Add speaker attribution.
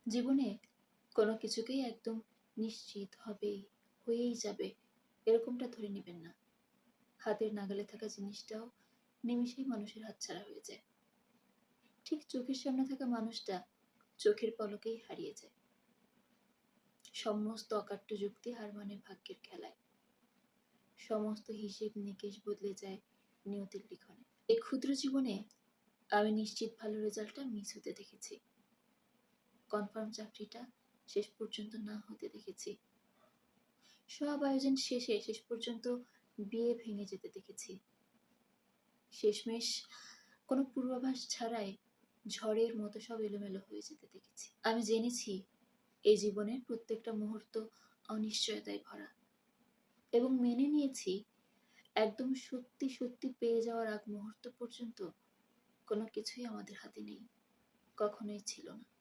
Speaker 1: জীবনে কোনো কিছুকেই একদম নিশ্চিত হবেই, হয়েই যাবে এরকমটা ধরে নিবেন না। হাতের নাগালে থাকা জিনিসটাও নিমেষেই মানুষের হাতছাড়া হয়ে যায়। ঠিক চোখের সামনে থাকা মানুষটা চোখের পলকেই হারিয়ে যায়। সমস্ত অকাট্য যুক্তি হার মানে ভাগ্যের খেলায়। সমস্ত হিসেব নিকেশ বদলে যায় নিয়তির লিখনে। এই ক্ষুদ্র জীবনে আমি নিশ্চিত ভালো রেজাল্টটা মিস হতে দেখেছি। কনফার্ম চাকরিটা শেষ পর্যন্ত না হতে দেখেছি। সব আয়োজন শেষে শেষ পর্যন্ত বিয়ে ভেঙে যেতে দেখেছি। শেষমেশ কোনো পূর্বাভাস ছাড়াই ঝড়ের মতো সব এলোমেলো হয়ে যেতে দেখেছি। আমি জেনেছি এই জীবনের প্রত্যেকটা মুহূর্ত অনিশ্চয়তায় ভরা, এবং মেনে নিয়েছি একদম সত্যি সত্যি পেয়ে যাওয়ার আগ মুহূর্ত পর্যন্ত কোনো কিছুই আমাদের হাতে নেই, কখনোই ছিল না।